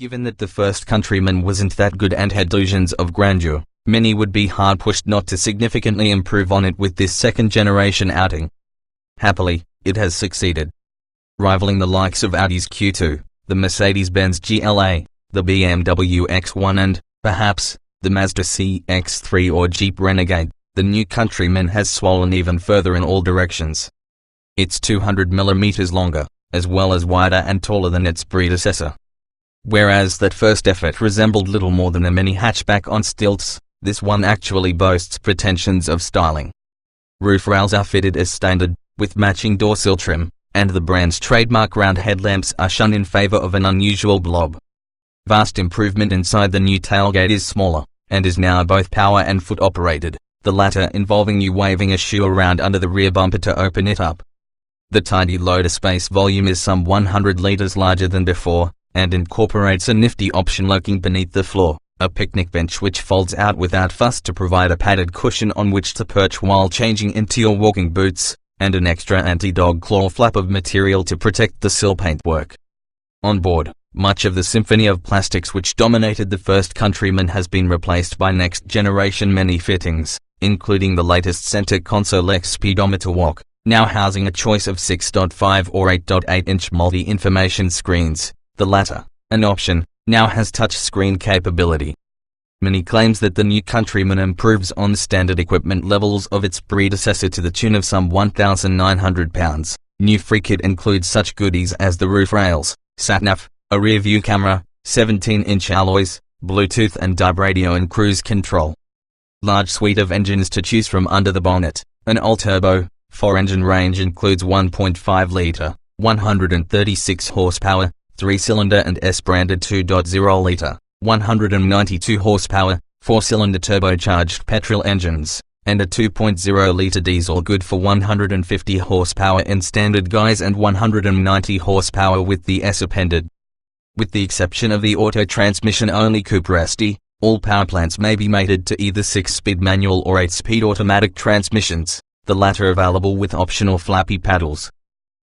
Given that the first Countryman wasn't that good and had delusions of grandeur, many would be hard-pushed not to significantly improve on it with this second-generation outing. Happily, it has succeeded, rivaling the likes of Audi's Q2, the Mercedes-Benz GLA, the BMW X1 and, perhaps, the Mazda CX-3 or Jeep Renegade. The new Countryman has swollen even further in all directions. It's 200 mm longer, as well as wider and taller than its predecessor. Whereas that first effort resembled little more than a mini hatchback on stilts, this one actually boasts pretensions of styling. Roof rails are fitted as standard, with matching doorsill trim, and the brand's trademark round headlamps are shun in favor of an unusual blob. Vast improvement inside. The new tailgate is smaller, and is now both power and foot operated, the latter involving you waving a shoe around under the rear bumper to open it up. The tidy loader space volume is some 100 liters larger than before, and incorporates a nifty option lurking beneath the floor, a picnic bench which folds out without fuss to provide a padded cushion on which to perch while changing into your walking boots, and an extra anti-dog claw flap of material to protect the sill paintwork. On board, much of the symphony of plastics which dominated the first Countryman has been replaced by next-generation many fittings, including the latest center console X speedometer walk, now housing a choice of 6.5 or 8.8-inch multi-information screens. The latter, an option, now has touch-screen capability. Many claims that the new Countryman improves on standard equipment levels of its predecessor to the tune of some £1,900. New free kit includes such goodies as the roof rails, sat-nav, a rear-view camera, 17-inch alloys, Bluetooth and DAB radio and cruise control. Large suite of engines to choose from under the bonnet. An all-turbo, 4-engine range includes 1.5-litre, 136 horsepower, 3-cylinder and S-branded 2.0-litre, 192 horsepower, 4-cylinder turbocharged petrol engines, and a 2.0-litre diesel good for 150 horsepower in standard guise and 190 horsepower with the S appended. With the exception of the auto transmission-only Cooper S E, all power plants may be mated to either 6-speed manual or 8-speed automatic transmissions, the latter available with optional flappy paddles.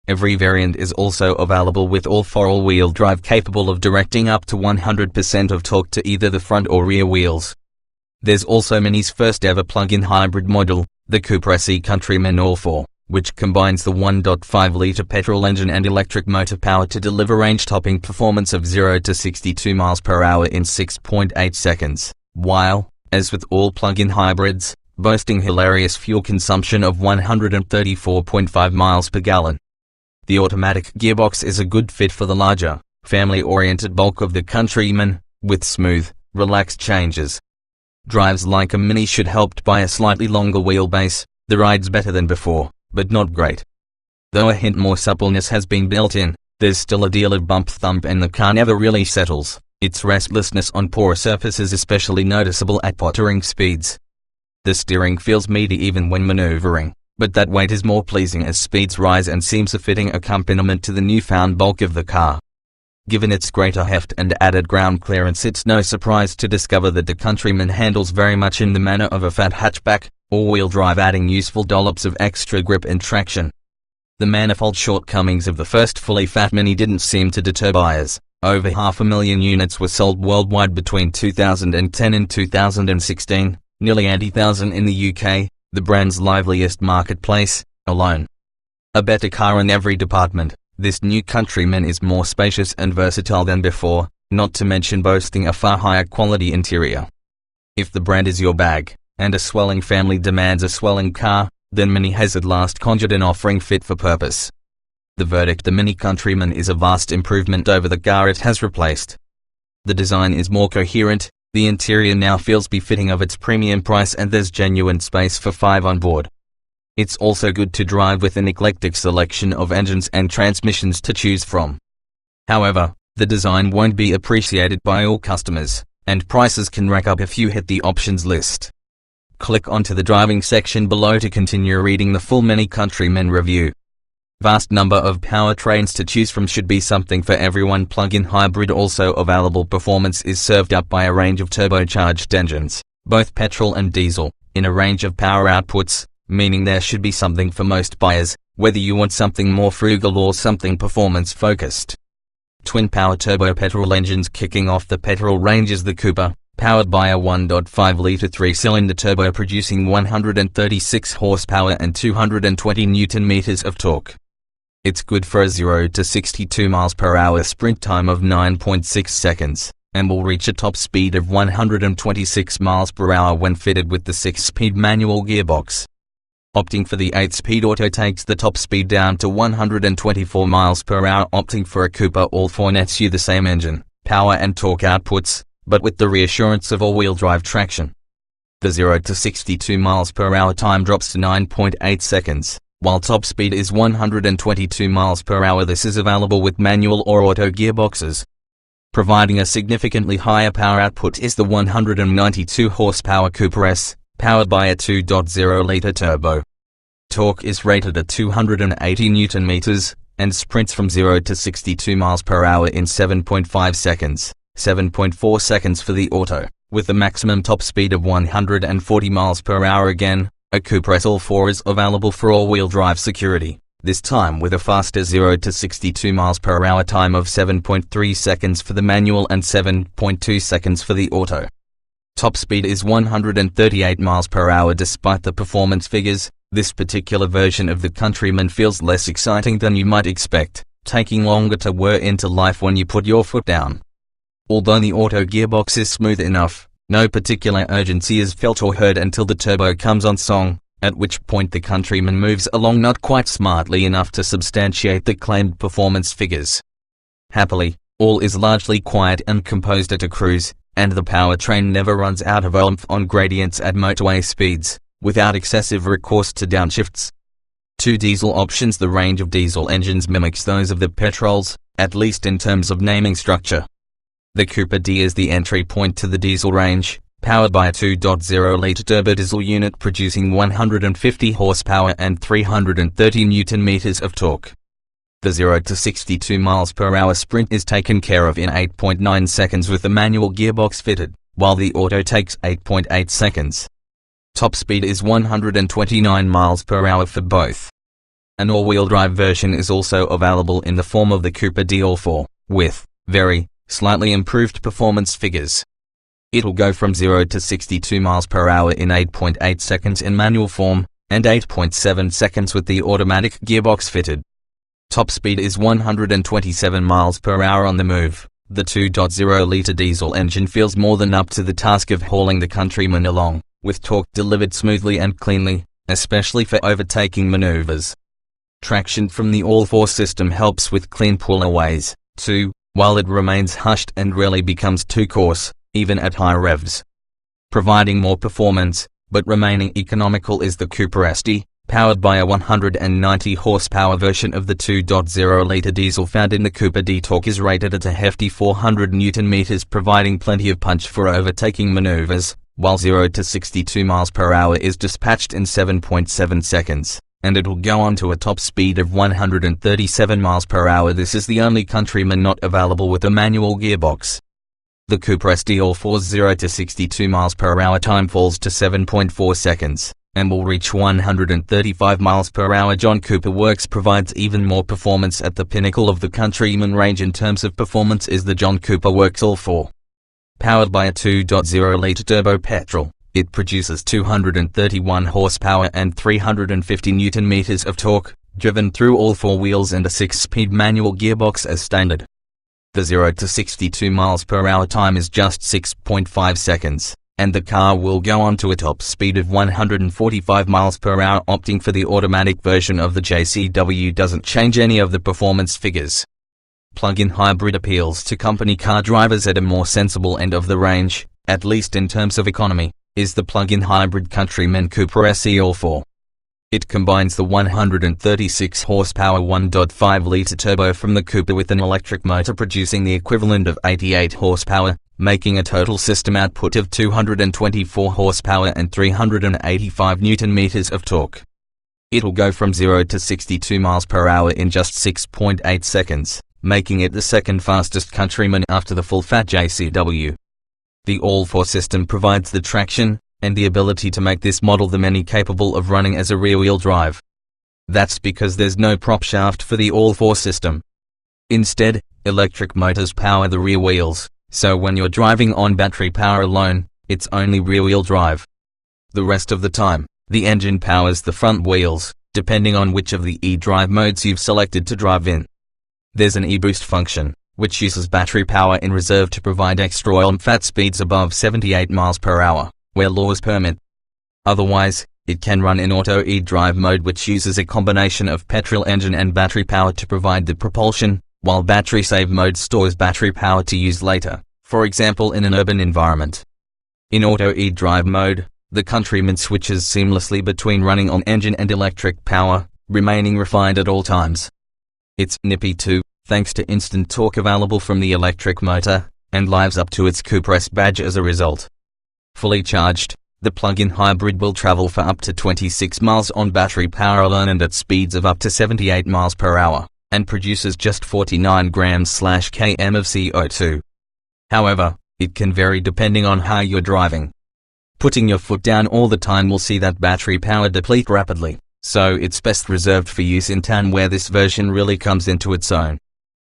Every variant is also available with all 4-wheel drive capable of directing up to 100% of torque to either the front or rear wheels. There's also Mini's first ever plug-in hybrid model, the Cooper S E Countryman ALL4, which combines the 1.5-litre petrol engine and electric motor power to deliver range-topping performance of 0 to 62 miles per hour in 6.8 seconds, while, as with all plug-in hybrids, boasting hilarious fuel consumption of 134.5 miles per gallon. The automatic gearbox is a good fit for the larger, family-oriented bulk of the Countryman, with smooth, relaxed changes. Drives like a Mini should helped by a slightly longer wheelbase. The ride's better than before, but not great. Though a hint more suppleness has been built in, there's still a deal of bump thump and the car never really settles, its restlessness on poor surfaces especially noticeable at pottering speeds. The steering feels meaty even when maneuvering, but that weight is more pleasing as speeds rise and seems a fitting accompaniment to the newfound bulk of the car. Given its greater heft and added ground clearance, it's no surprise to discover that the Countryman handles very much in the manner of a fat hatchback, all-wheel drive adding useful dollops of extra grip and traction. The manifold shortcomings of the first fully fat Mini didn't seem to deter buyers. Over 500,000 units were sold worldwide between 2010 and 2016, nearly 80,000 in the UK, the brand's liveliest marketplace, alone. A better car in every department, this new Countryman is more spacious and versatile than before, not to mention boasting a far higher quality interior. If the brand is your bag, and a swelling family demands a swelling car, then Mini has at last conjured an offering fit for purpose. The verdict: the Mini Countryman is a vast improvement over the car it has replaced. The design is more coherent, the interior now feels befitting of its premium price, and there's genuine space for 5 on board. It's also good to drive with an eclectic selection of engines and transmissions to choose from. However, the design won't be appreciated by all customers, and prices can rack up if you hit the options list. Click onto the driving section below to continue reading the full Mini Countryman review. Vast number of powertrains to choose from should be something for everyone. Plug-in hybrid also available. Performance is served up by a range of turbocharged engines, both petrol and diesel, in a range of power outputs, meaning there should be something for most buyers, whether you want something more frugal or something performance-focused. twin-power turbo petrol engines. Kicking off the petrol range is the Cooper, powered by a 1.5-litre 3-cylinder turbo producing 136 horsepower and 220 Nm of torque. It's good for a 0 to 62 miles per hour sprint time of 9.6 seconds, and will reach a top speed of 126 miles per hour when fitted with the 6-speed manual gearbox. Opting for the 8-speed auto takes the top speed down to 124 miles per hour. Opting for a Cooper ALL4 nets you the same engine, power and torque outputs, but with the reassurance of all-wheel drive traction. The 0 to 62 miles per hour time drops to 9.8 seconds. While top speed is 122 miles per hour, this is available with manual or auto gearboxes. Providing a significantly higher power output is the 192 horsepower Cooper S, powered by a 2.0-litre turbo. Torque is rated at 280 Nm, and sprints from 0 to 62 miles per hour in 7.5 seconds, 7.4 seconds for the auto, with a maximum top speed of 140 miles per hour. Again, a Cooper S ALL4 is available for all-wheel drive security, this time with a faster 0 to 62 miles per hour time of 7.3 seconds for the manual and 7.2 seconds for the auto. Top speed is 138 miles per hour. Despite the performance figures, this particular version of the Countryman feels less exciting than you might expect, taking longer to whir into life when you put your foot down. Although the auto gearbox is smooth enough, no particular urgency is felt or heard until the turbo comes on song, at which point the Countryman moves along not quite smartly enough to substantiate the claimed performance figures. Happily, all is largely quiet and composed at a cruise, and the powertrain never runs out of oomph on gradients at motorway speeds, without excessive recourse to downshifts. Two diesel options. The range of diesel engines mimics those of the petrols, at least in terms of naming structure. The Cooper D is the entry point to the diesel range, powered by a 2.0-litre turbodiesel unit producing 150 horsepower and 330 Nm of torque. The 0 to 62 miles per hour sprint is taken care of in 8.9 seconds with the manual gearbox fitted, while the auto takes 8.8 seconds. Top speed is 129 miles per hour for both. An all-wheel drive version is also available in the form of the Cooper D ALL4, with slightly improved performance figures. It'll go from 0 to 62 miles per hour in 8.8 seconds in manual form, and 8.7 seconds with the automatic gearbox fitted. Top speed is 127 miles per hour on the move. The 2.0-litre diesel engine feels more than up to the task of hauling the Countryman along, with torque delivered smoothly and cleanly, especially for overtaking maneuvers. Traction from the ALL4 system helps with clean pull-aways, too, while it remains hushed and rarely becomes too coarse, even at high revs. Providing more performance, but remaining economical, is the Cooper S E, powered by a 190 horsepower version of the 2.0-litre diesel found in the Cooper D. Torque is rated at a hefty 400 Nm, providing plenty of punch for overtaking maneuvers, while 0 to 62 miles per hour is dispatched in 7.7 seconds. And it will go on to a top speed of 137 miles per hour. This is the only Countryman not available with a manual gearbox. The Cooper S E ALL4's 0 to 62 miles per hour time falls to 7.4 seconds, and will reach 135 miles per hour. John Cooper Works provides even more performance. At the pinnacle of the Countryman range in terms of performance is the John Cooper Works ALL4. Powered by a 2.0-litre turbo petrol, it produces 231 horsepower and 350 Nm of torque, driven through all four wheels and a 6-speed manual gearbox as standard. The 0 to 62 miles per hour time is just 6.5 seconds, and the car will go on to a top speed of 145 miles per hour. Opting for the automatic version of the JCW doesn't change any of the performance figures. Plug-in hybrid appeals to company car drivers at a more sensible end of the range, at least in terms of economy, is the plug-in hybrid Countryman Cooper S E ALL4. It combines the 136 horsepower 1.5-litre turbo from the Cooper with an electric motor producing the equivalent of 88 horsepower, making a total system output of 224 horsepower and 385 Nm of torque. It'll go from 0 to 62 miles per hour in just 6.8 seconds, making it the second fastest Countryman after the full-fat JCW. The ALL4 system provides the traction and the ability to make this model the many capable of running as a rear-wheel drive. That's because there's no prop shaft for the ALL4 system. Instead, Electric motors power the rear wheels, so when you're driving on battery power alone, it's only rear-wheel drive. The rest of the time, the engine powers the front wheels, depending on which of the e-drive modes you've selected to drive in. There's an e-boost function, which uses battery power in reserve to provide extra oomph at speeds above 78 miles per hour, where laws permit. Otherwise, it can run in auto e-drive mode, which uses a combination of petrol engine and battery power to provide the propulsion, while battery save mode stores battery power to use later, for example in an urban environment. In auto e-drive mode, the Countryman switches seamlessly between running on engine and electric power, remaining refined at all times. It's nippy too, thanks to instant torque available from the electric motor, and lives up to its Cooper S badge as a result. Fully charged, the plug-in hybrid will travel for up to 26 miles on battery power alone and at speeds of up to 78 miles per hour, and produces just 49 grams/km of CO2. However, it can vary depending on how you're driving. Putting your foot down all the time will see that battery power deplete rapidly, so it's best reserved for use in town, where this version really comes into its own.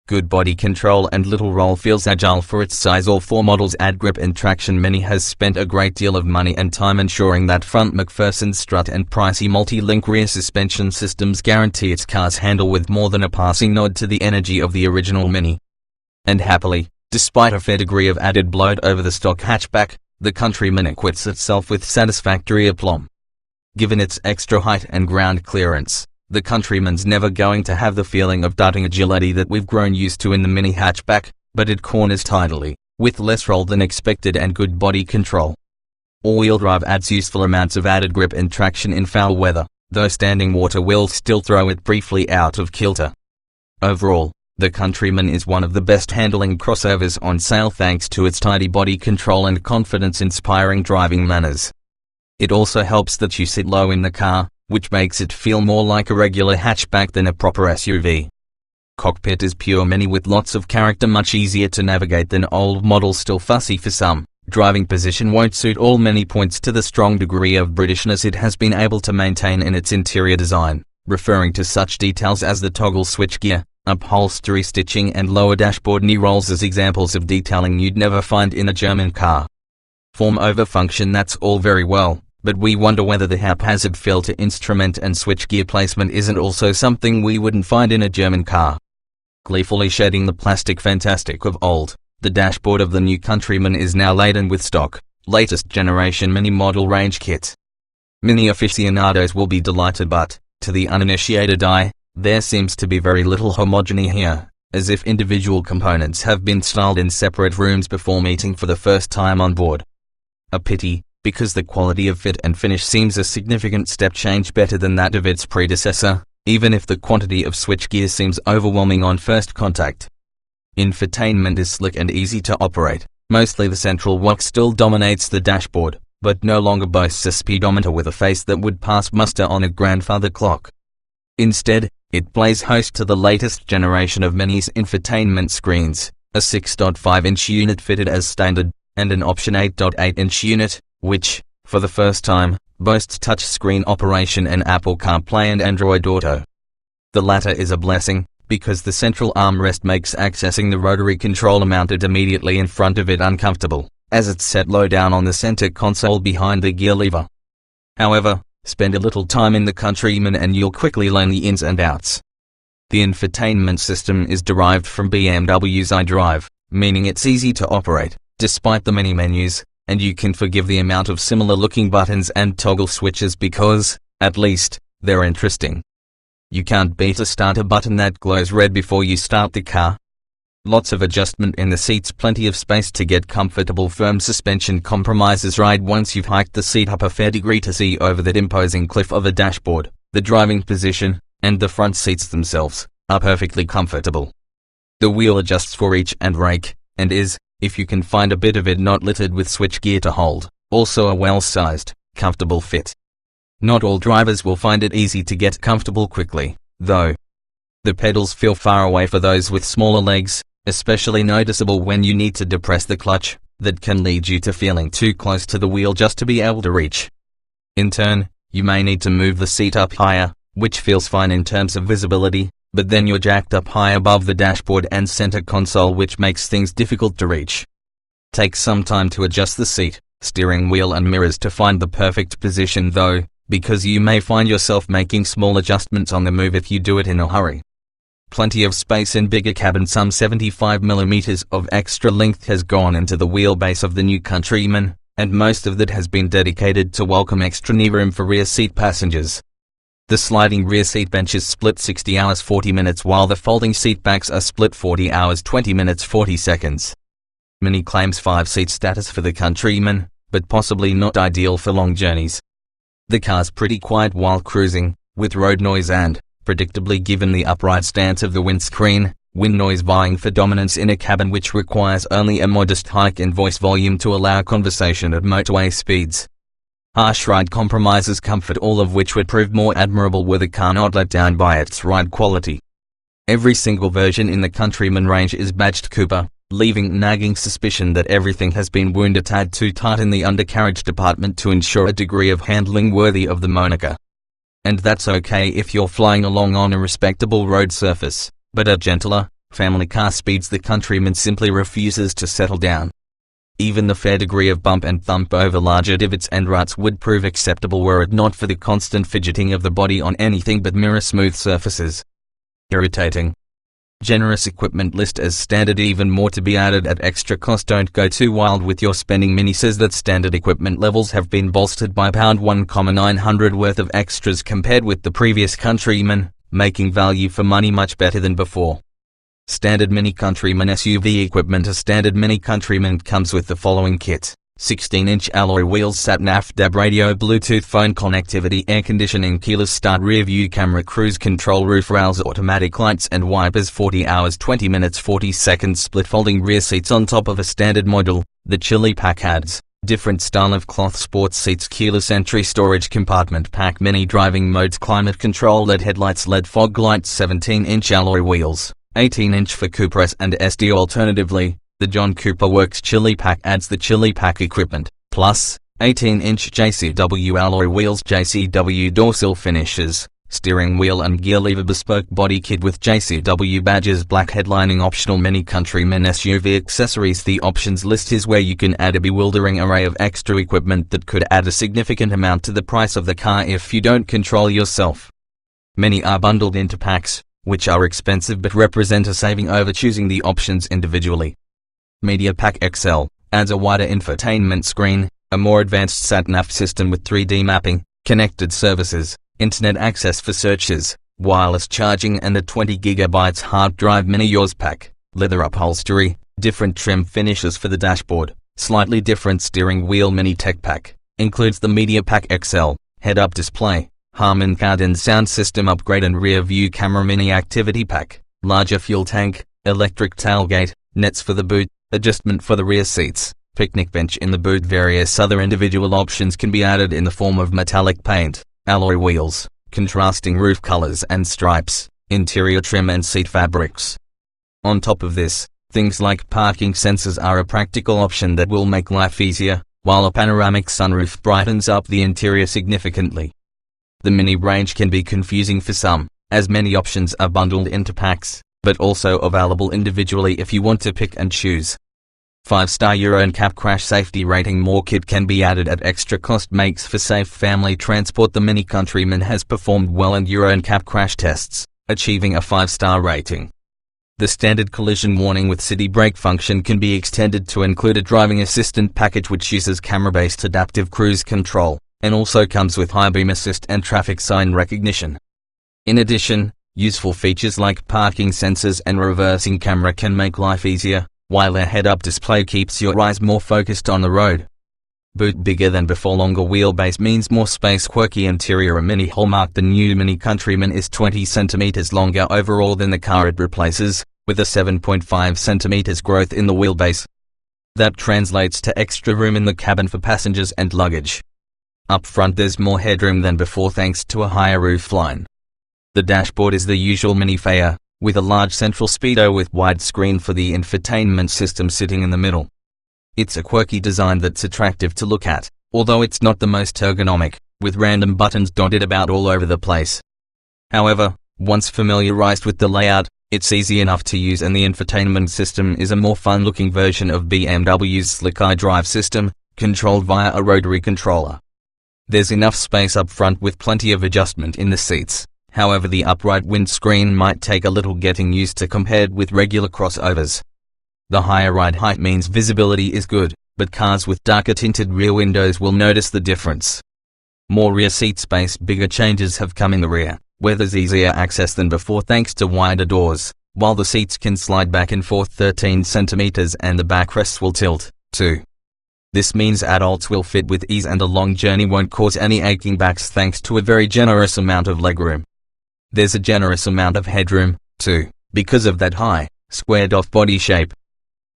Good body control and little roll, feels agile for its size. All four models add grip and traction. Mini has spent a great deal of money and time ensuring that front McPherson strut and pricey multi-link rear suspension systems guarantee its cars handle with more than a passing nod to the energy of the original Mini. And happily, despite a fair degree of added bloat over the stock hatchback, the Countryman acquits itself with satisfactory aplomb. Given its extra height and ground clearance, the Countryman's never going to have the feeling of darting agility that we've grown used to in the Mini hatchback, but it corners tidily, with less roll than expected and good body control. All-wheel drive adds useful amounts of added grip and traction in foul weather, though standing water will still throw it briefly out of kilter. Overall, the Countryman is one of the best handling crossovers on sale thanks to its tidy body control and confidence-inspiring driving manners. It also helps that you sit low in the car, which makes it feel more like a regular hatchback than a proper SUV. Cockpit is pure Mini with lots of character, much easier to navigate than old models, still fussy for some. Driving position won't suit all. Many points to the strong degree of Britishness it has been able to maintain in its interior design, referring to such details as the toggle switchgear, upholstery stitching and lower dashboard knee rolls as examples of detailing you'd never find in a German car. Form over function, that's all very well, but we wonder whether the haphazard feel to instrument and switchgear placement isn't also something we wouldn't find in a German car. Gleefully shedding the plastic fantastic of old, the dashboard of the new Countryman is now laden with stock, latest generation Mini model range kit. Mini aficionados will be delighted, but, to the uninitiated eye, there seems to be very little homogeny here, as if individual components have been styled in separate rooms before meeting for the first time on board. A pity, because the quality of fit and finish seems a significant step change better than that of its predecessor, even if the quantity of switchgear seems overwhelming on first contact. Infotainment is slick and easy to operate. Mostly the central lock still dominates the dashboard, but no longer boasts a speedometer with a face that would pass muster on a grandfather clock. Instead, it plays host to the latest generation of Mini's infotainment screens, a 6.5-inch unit fitted as standard, and an option 8.8-inch unit, which, for the first time, boasts touchscreen operation and Apple CarPlay and Android Auto. The latter is a blessing, because the central armrest makes accessing the rotary controller mounted immediately in front of it uncomfortable, as it's set low down on the center console behind the gear lever. However, spend a little time in the Countryman and you'll quickly learn the ins and outs. The infotainment system is derived from BMW's iDrive, meaning it's easy to operate, despite the many menus, and you can forgive the amount of similar-looking buttons and toggle switches because, at least, they're interesting. You can't beat a starter button that glows red before you start the car. Lots of adjustment in the seats, plenty of space to get comfortable, firm suspension compromises ride once you've hiked the seat up a fair degree to see over that imposing cliff of a dashboard. The driving position, and the front seats themselves, are perfectly comfortable. The wheel adjusts for each and rake, and is, if you can find a bit of it, not littered with switchgear to hold, also a well-sized, comfortable fit. Not all drivers will find it easy to get comfortable quickly, though. The pedals feel far away for those with smaller legs, especially noticeable when you need to depress the clutch, that can lead you to feeling too close to the wheel just to be able to reach. In turn, you may need to move the seat up higher, which feels fine in terms of visibility, but then you're jacked up high above the dashboard and center console, which makes things difficult to reach. Take some time to adjust the seat, steering wheel and mirrors to find the perfect position though, because you may find yourself making small adjustments on the move if you do it in a hurry. Plenty of space in bigger cabin. Some 75mm of extra length has gone into the wheelbase of the new Countryman, and most of that has been dedicated to welcome extra knee room for rear seat passengers. The sliding rear seat bench is split 60 hours 40 minutes while the folding seat backs are split 40 hours 20 minutes 40 seconds. Mini claims 5-seat status for the Countryman, but possibly not ideal for long journeys. The car's pretty quiet while cruising, with road noise and, predictably given the upright stance of the windscreen, wind noise vying for dominance in a cabin which requires only a modest hike in voice volume to allow conversation at motorway speeds. Harsh ride compromises comfort, all of which would prove more admirable were the car not let down by its ride quality. Every single version in the Countryman range is badged Cooper, leaving nagging suspicion that everything has been wound a tad too tight in the undercarriage department to ensure a degree of handling worthy of the moniker. And that's okay if you're flying along on a respectable road surface, but at gentler, family car speeds the Countryman simply refuses to settle down. Even the fair degree of bump and thump over larger divots and ruts would prove acceptable were it not for the constant fidgeting of the body on anything but mirror-smooth surfaces. Irritating. Generous equipment list as standard, even more to be added at extra cost. Don't go too wild with your spending. Mini says that standard equipment levels have been bolstered by £1,900 worth of extras compared with the previous Countryman, making value for money much better than before. Standard Mini Countryman SUV equipment. A standard Mini Countryman comes with the following kit: 16-inch alloy wheels, sat-nav, DAB radio, Bluetooth phone connectivity, air conditioning, keyless start, rear view camera, cruise control, roof rails, automatic lights and wipers, 40 hours 20 minutes 40 seconds, split folding rear seats on top of a standard module. The Chili Pack adds different style of cloth sports seats, keyless entry, storage compartment, pack, mini driving modes, climate control, LED headlights, LED fog lights, 17-inch alloy wheels, 18-inch for Cooper S and SD. Alternatively, the John Cooper Works Chili Pack adds the Chili Pack equipment, plus 18-inch JCW alloy wheels, JCW dorsal finishes, steering wheel and gear lever, bespoke body kit with JCW badges, black headlining, optional Mini Countryman SUV accessories. The options list is where you can add a bewildering array of extra equipment that could add a significant amount to the price of the car if you don't control yourself. Many are bundled into packs, which are expensive but represent a saving over choosing the options individually. Media Pack XL adds a wider infotainment screen, a more advanced sat-nav system with 3D mapping, connected services, internet access for searches, wireless charging and a 20GB hard drive. Mini Yours Pack, leather upholstery, different trim finishes for the dashboard, slightly different steering wheel. Mini Tech Pack includes the Media Pack XL, head-up display, Harman Kardon sound system upgrade and rear view camera. Mini Activity Pack, larger fuel tank, electric tailgate, nets for the boot, adjustment for the rear seats, picnic bench in the boot. Various other individual options can be added in the form of metallic paint, alloy wheels, contrasting roof colors and stripes, interior trim and seat fabrics. On top of this, things like parking sensors are a practical option that will make life easier, while a panoramic sunroof brightens up the interior significantly. The Mini range can be confusing for some, as many options are bundled into packs, but also available individually if you want to pick and choose. 5-star Euro NCAP crash safety rating. More kit can be added at extra cost, makes for safe family transport. The Mini Countryman has performed well in Euro NCAP crash tests, achieving a 5-star rating. The standard collision warning with city brake function can be extended to include a driving assistant package which uses camera-based adaptive cruise control, and also comes with high beam assist and traffic sign recognition. In addition, useful features like parking sensors and reversing camera can make life easier, while a head-up display keeps your eyes more focused on the road. Boot bigger than before. Longer wheelbase means more space. Quirky interior. A Mini hallmark. The new Mini Countryman is 20 cm longer overall than the car it replaces, with a 7.5 cm growth in the wheelbase. That translates to extra room in the cabin for passengers and luggage. Up front there's more headroom than before thanks to a higher roof line. The dashboard is the usual Mini fare, with a large central speedo with widescreen for the infotainment system sitting in the middle. It's a quirky design that's attractive to look at, although it's not the most ergonomic, with random buttons dotted about all over the place. However, Once familiarized with the layout, it's easy enough to use, and the infotainment system is a more fun-looking version of BMW's slick iDrive system, controlled via a rotary controller. There's enough space up front with plenty of adjustment in the seats. However, the upright windscreen might take a little getting used to compared with regular crossovers. The higher ride height means visibility is good, but cars with darker tinted rear windows will notice the difference. More rear seat space. Bigger changes have come in the rear, where there's easier access than before thanks to wider doors, while the seats can slide back and forth 13 centimeters and the backrests will tilt, too. This means adults will fit with ease and a long journey won't cause any aching backs thanks to a very generous amount of legroom. There's a generous amount of headroom, too, because of that high, squared-off body shape.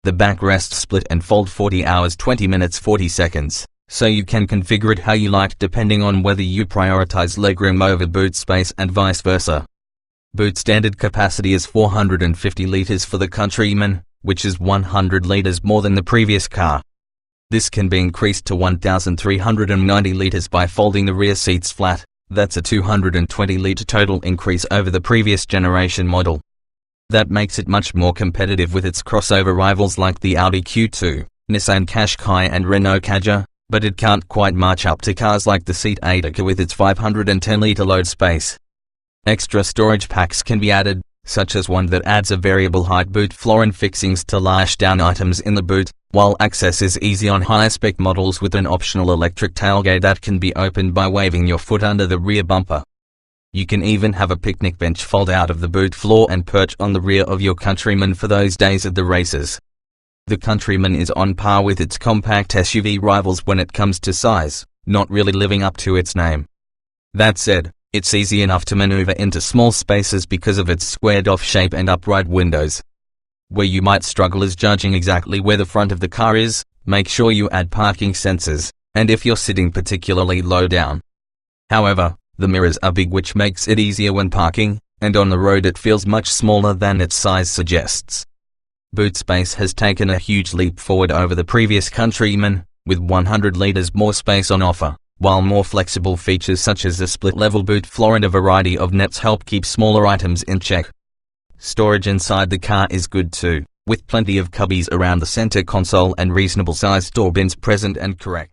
The backrests split and fold 40 hours 20 minutes 40 seconds, so you can configure it how you like depending on whether you prioritize legroom over boot space and vice versa. Boot standard capacity is 450 liters for the Countryman, which is 100 liters more than the previous car. This can be increased to 1,390 liters by folding the rear seats flat. That's a 220-liter total increase over the previous generation model. That makes it much more competitive with its crossover rivals like the Audi Q2, Nissan Qashqai and Renault Kadjar, but it can't quite match up to cars like the Seat Ateca with its 510-liter load space. Extra storage packs can be added, such as one that adds a variable height boot floor and fixings to lash down items in the boot, while access is easy on higher-spec models with an optional electric tailgate that can be opened by waving your foot under the rear bumper. You can even have a picnic bench fold out of the boot floor and perch on the rear of your Countryman for those days at the races. The Countryman is on par with its compact SUV rivals when it comes to size, not really living up to its name. That said, it's easy enough to maneuver into small spaces because of its squared-off shape and upright windows. Where you might struggle is judging exactly where the front of the car is. Make sure you add parking sensors, and if you're sitting particularly low down. However, the mirrors are big, which makes it easier when parking, and on the road it feels much smaller than its size suggests. Boot space has taken a huge leap forward over the previous Countryman, with 100 liters more space on offer, while more flexible features such as a split-level boot floor and a variety of nets help keep smaller items in check. Storage inside the car is good too, with plenty of cubbies around the center console and reasonable-sized door bins present and correct.